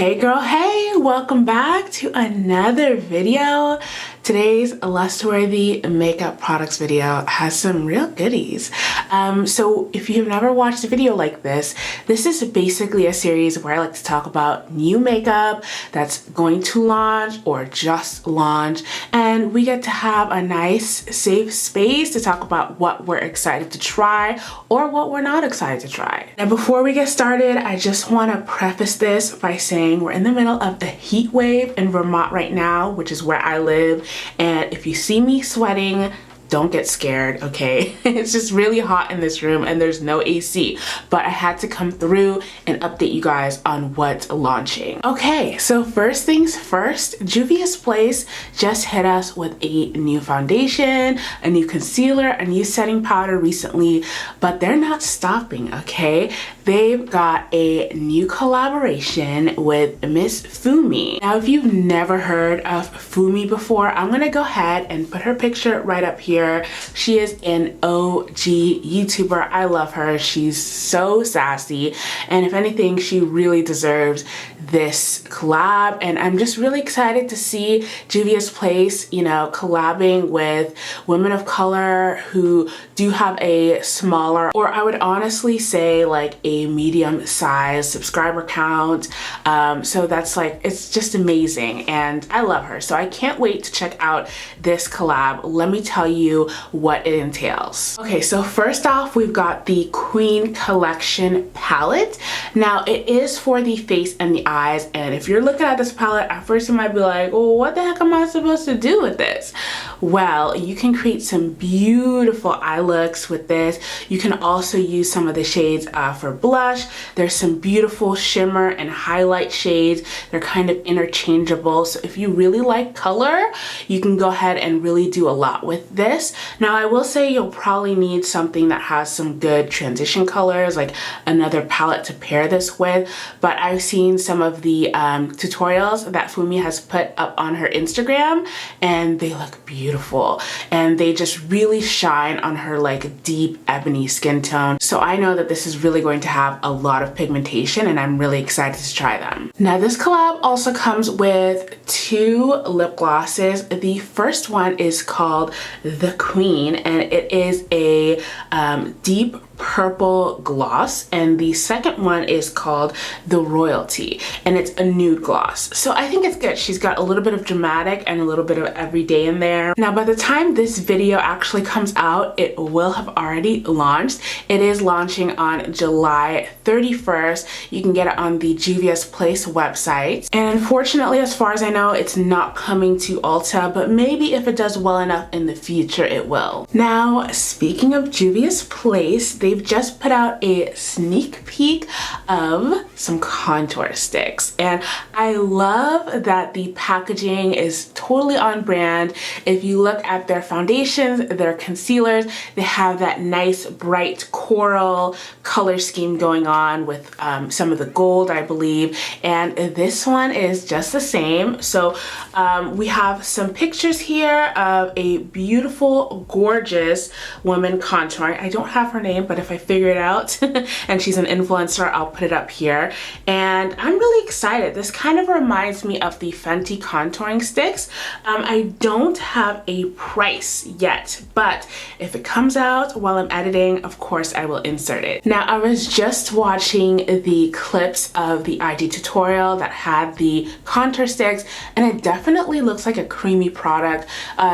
Hey girl, hey, welcome back to another video. Today's Lustworthy Makeup Products video has some real goodies. So if you've never watched a video like this is basically a series where I like to talk about new makeup that's going to launch or just launched, and we get to have a nice safe space to talk about what we're excited to try or what we're not excited to try. Now before we get started, I just want to preface this by saying we're in the middle of a heat wave in Vermont right now, which is where I live. And if you see me sweating, don't get scared, okay? It's just really hot in this room and there's no AC, but I had to come through and update you guys on what's launching. Okay, so first things first, Juvia's Place just hit us with a new foundation, a new concealer, a new setting powder recently, but they're not stopping, okay? They've got a new collaboration with Miss Fumi. Now, if you've never heard of Fumi before, I'm gonna go ahead and put her picture right up here. She is an OG YouTuber. I love her. She's so sassy, and if anything, she really deserves this collab, and I'm just really excited to see Juvia's Place, you know, collabing with women of color who do have a smaller, or I would honestly say like a medium size subscriber count. So that's like, it's just amazing, and I love her. So I can't wait to check out this collab. Let me tell you what it entails. Okay, so first off, we've got the Queen Collection palette. Now it is for the face and the eyes, and if you're looking at this palette, at first you might be like, well, what the heck am I supposed to do with this? Well, you can create some beautiful eye looks with this. You can also use some of the shades for blush. There's some beautiful shimmer and highlight shades. They're kind of interchangeable, so if you really like color, you can go ahead and really do a lot with this. Now I will say you'll probably need something that has some good transition colors, like another palette to pair this with, but I've seen some of the tutorials that Fumi has put up on her Instagram, and they look beautiful, and they just really shine on her like deep ebony skin tone. So I know that this is really going to have a lot of pigmentation, and I'm really excited to try them. Now this collab also comes with two lip glosses. The first one is called The Queen, and it is a deep purple gloss, and the second one is called The Royalty, and it's a nude gloss. So I think it's good. She's got a little bit of dramatic and a little bit of everyday in there. Now by the time this video actually comes out, it will have already launched. It is launching on July 31st. You can get it on the Juvia's Place website, and unfortunately, as far as I know, it's not coming to Ulta, but maybe if it does well enough in the future, it will. Now, speaking of Juvia's Place, they've just put out a sneak peek of some contour sticks, and I love that the packaging is totally on brand. If you look at their foundations, their concealers, they have that nice bright coral color scheme going on with some of the gold, I believe, and this one is just the same. So we have some pictures here of a beautiful, gorgeous woman contouring. I don't have her name, but if I figure it out and she's an influencer, I'll put it up here. And I'm really excited. This kind of reminds me of the Fenty contouring sticks. I don't have a price yet, but if it comes out while I'm editing, of course I will insert it. Now I was just watching the clips of the IG tutorial that had the contour sticks, and it definitely looks like a creamy product.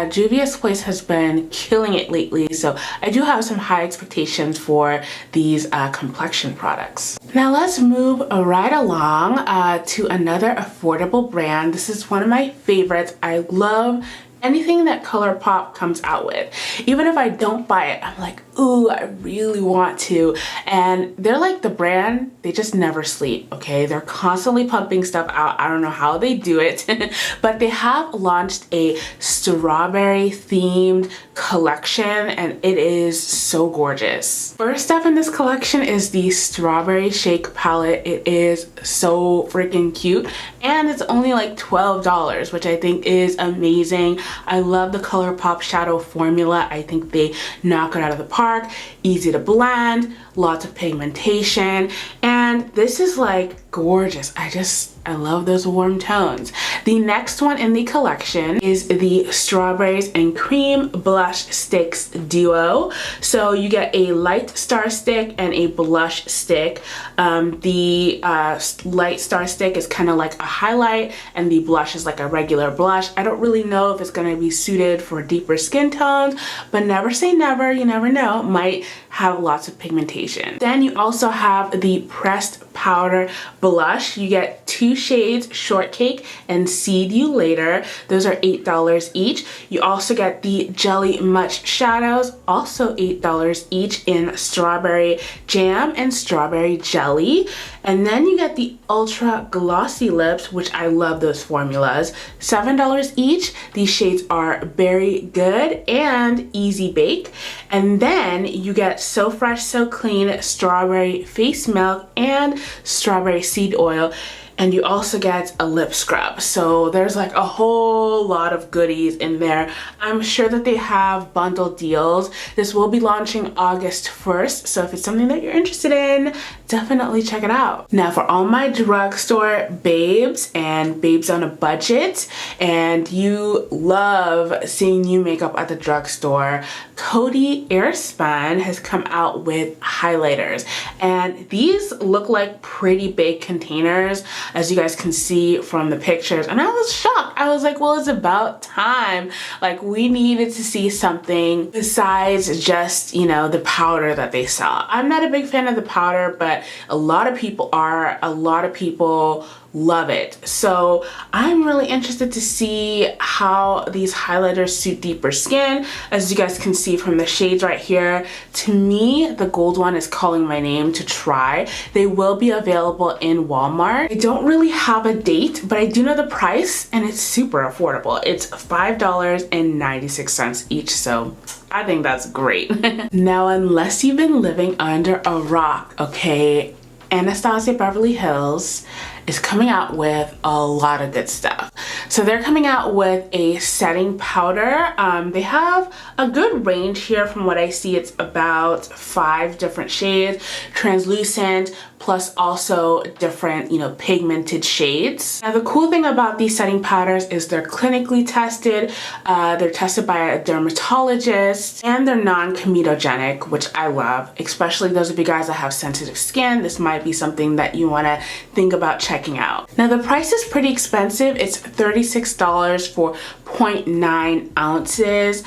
Juvia's Place has been killing it lately, so I do have some high expectations for these complexion products. Now let's move right along to another affordable brand. This is one of my favorites. I love anything that Colourpop comes out with. Even if I don't buy it, I'm like, ooh, I really want to. And they're like the brand, they just never sleep, okay? They're constantly pumping stuff out. I don't know how they do it, but they have launched a strawberry themed collection, and it is so gorgeous. First up in this collection is the Strawberry Shake palette. It is so freaking cute, and it's only like $12, which I think is amazing. I love the Colourpop shadow formula. I think they knock it out of the park. Easy to blend, lots of pigmentation, and this is like gorgeous. I love those warm tones. The next one in the collection is the Strawberries and Cream Blush Sticks Duo. So you get a light star stick and a blush stick. The light star stick is kind of like a highlight, and the blush is like a regular blush. I don't really know if it's going to be suited for deeper skin tones, but never say never, you never know. Might have lots of pigmentation. Then you also have the pressed powder blush. You get 2 shades, Shortcake and Seed You Later. Those are $8 each. You also get the Jelly Much shadows, also $8 each, in Strawberry Jam and Strawberry Jelly. And then you get the Ultra Glossy Lips, which I love those formulas, $7 each. These shades are Berry Good and Easy Bake. And then you get So Fresh So Clean Strawberry Face Milk and Strawberry Seed Oil. And you also get a lip scrub. So there's like a whole lot of goodies in there. I'm sure that they have bundle deals. This will be launching August 1st. So if it's something that you're interested in, definitely check it out. Now for all my drugstore babes and babes on a budget, and you love seeing new makeup at the drugstore, Codey Airspun has come out with highlighters. And these look like pretty big containers, as you guys can see from the pictures, and I was shocked. I was like, well, it's about time. Like, we needed to see something besides just, you know, the powder that they sell. I'm not a big fan of the powder, but a lot of people are. A lot of people love it. So I'm really interested to see how these highlighters suit deeper skin. As you guys can see from the shades right here, to me, the gold one is calling my name to try. They will be available in Walmart. I don't really have a date, but I do know the price, and it's super affordable. It's $5.96 each, so I think that's great. Now, unless you've been living under a rock, okay, Anastasia Beverly Hills is coming out with a lot of good stuff. So they're coming out with a setting powder. They have a good range here. From what I see, it's about 5 different shades, translucent, plus also different, you know, pigmented shades. Now the cool thing about these setting powders is they're clinically tested, they're tested by a dermatologist, and they're non-comedogenic, which I love, especially those of you guys that have sensitive skin. This might be something that you want to think about checking out. Now the price is pretty expensive. It's $36 for 0.9 ounces.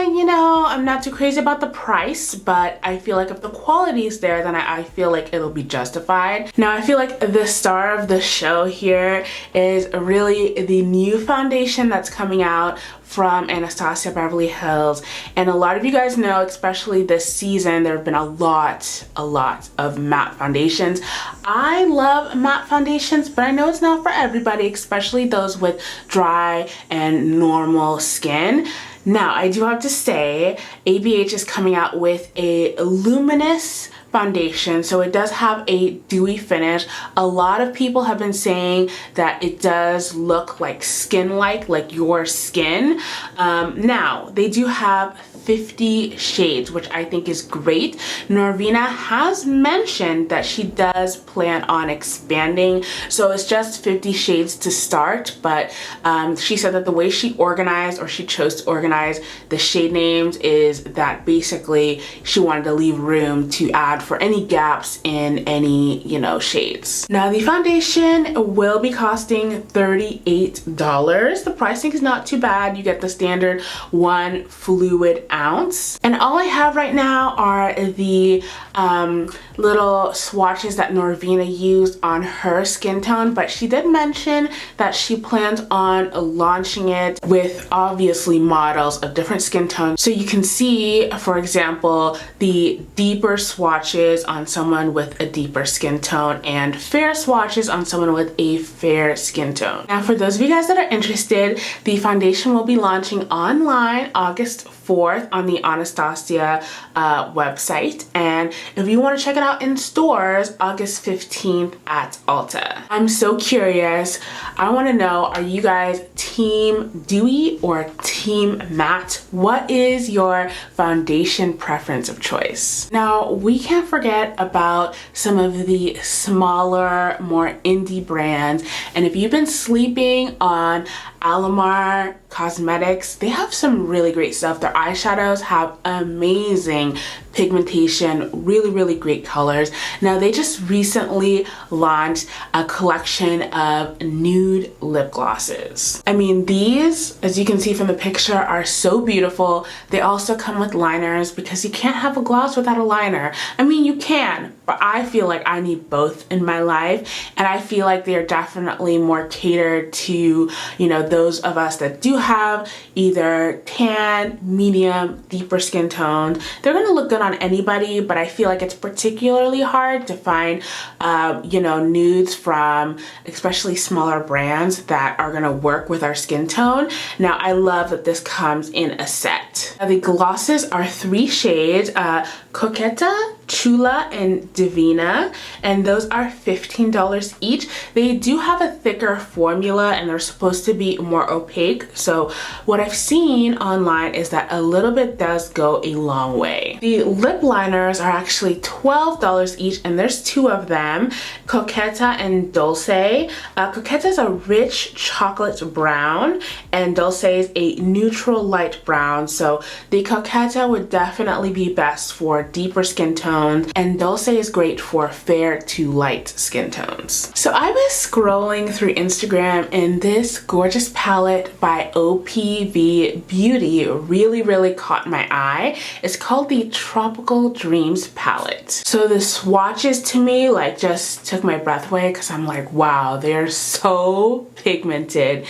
You know, I'm not too crazy about the price, but I feel like if the quality is there, then I feel like it'll be justified. Now, I feel like the star of the show here is really the new foundation that's coming out from Anastasia Beverly Hills. And a lot of you guys know, especially this season, there have been a lot of matte foundations. I love matte foundations, but I know it's not for everybody, especially those with dry and normal skin. Now, I do have to say, ABH is coming out with a luminous foundation, so it does have a dewy finish. A lot of people have been saying that it does look like skin-like, like your skin. Now, they do have 50 shades, which I think is great. Norvina has mentioned that she does plan on expanding, so it's just 50 shades to start, but she said that the way she organized, or she chose to organize the shade names, is that basically she wanted to leave room to add for any gaps in any, you know, shades. Now the foundation will be costing $38. The pricing is not too bad. You get the standard 1 fluid ounce. And all I have right now are the little swatches that Norvina used on her skin tone, but she did mention that she plans on launching it with obviously models of different skin tones. So you can see, for example, the deeper swatches on someone with a deeper skin tone and fair swatches on someone with a fair skin tone. Now, for those of you guys that are interested, the foundation will be launching online August 4th on the Anastasia website, and if you want to check it out in stores, August 15th at Ulta. I'm so curious. I want to know, are you guys team dewy or team team matte? What is your foundation preference of choice? Now, we can't forget about some of the smaller, more indie brands. And if you've been sleeping on Lamar Cosmetics, they have some really great stuff. Their eyeshadows have amazing pigmentation, really great colors. Now, they just recently launched a collection of nude lip glosses. I mean, these, as you can see from the picture, are so beautiful. They also come with liners because you can't have a gloss without a liner. I mean, you can, but I feel like I need both in my life, and I feel like they are definitely more catered to, you know, those of us that do have either tan, medium, deeper skin tones. They're gonna look good on anybody, but I feel like it's particularly hard to find, you know, nudes from especially smaller brands that are gonna work with our skin tone. Now, I love that this comes in a set. Now, the glosses are 3 shades, Coqueta, Chula, and Divina, and those are $15 each. They do have a thicker formula and they're supposed to be more opaque, so what I've seen online is that a little bit does go a long way. The lip liners are actually $12 each, and there's 2 of them, Coqueta and Dulce. Coqueta is a rich chocolate brown and Dulce is a neutral light brown, so the Coqueta would definitely be best for deeper skin tones, and Dulce is great for fair to light skin tones. So I was scrolling through Instagram and this gorgeous palette by OPV Beauty really caught my eye. It's called the Tropical Dreams palette. So the swatches to me like just took my breath away because I'm like, wow, they're so pigmented.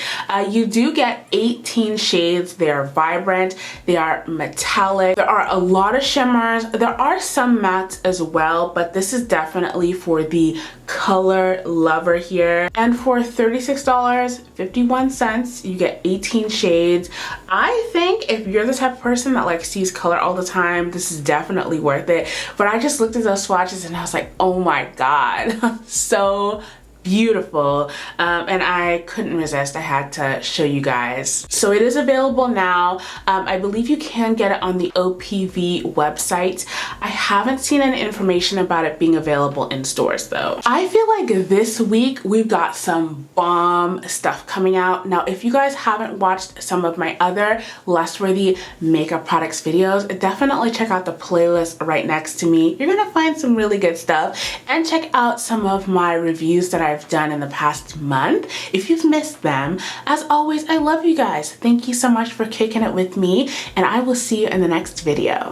You do get 18 shades. They are vibrant, they are metallic, there are a lot of shimmers, there are some mattes as well, but this is definitely for the color lover here. And for $36.51, you get 18 shades. I think if you're the type of person that like sees color all the time, this is definitely worth it. But I just looked at those swatches and I was like, oh my god, so beautiful, and I couldn't resist. I had to show you guys. So it is available now. I believe you can get it on the OPV website. I haven't seen any information about it being available in stores though. I feel like this week we've got some bomb stuff coming out. Now, if you guys haven't watched some of my other Lustworthy makeup products videos, definitely check out the playlist right next to me. You're gonna find some really good stuff, and check out some of my reviews that I've done in the past month if you've missed them. As always, I love you guys. Thank you so much for kicking it with me, and I will see you in the next video.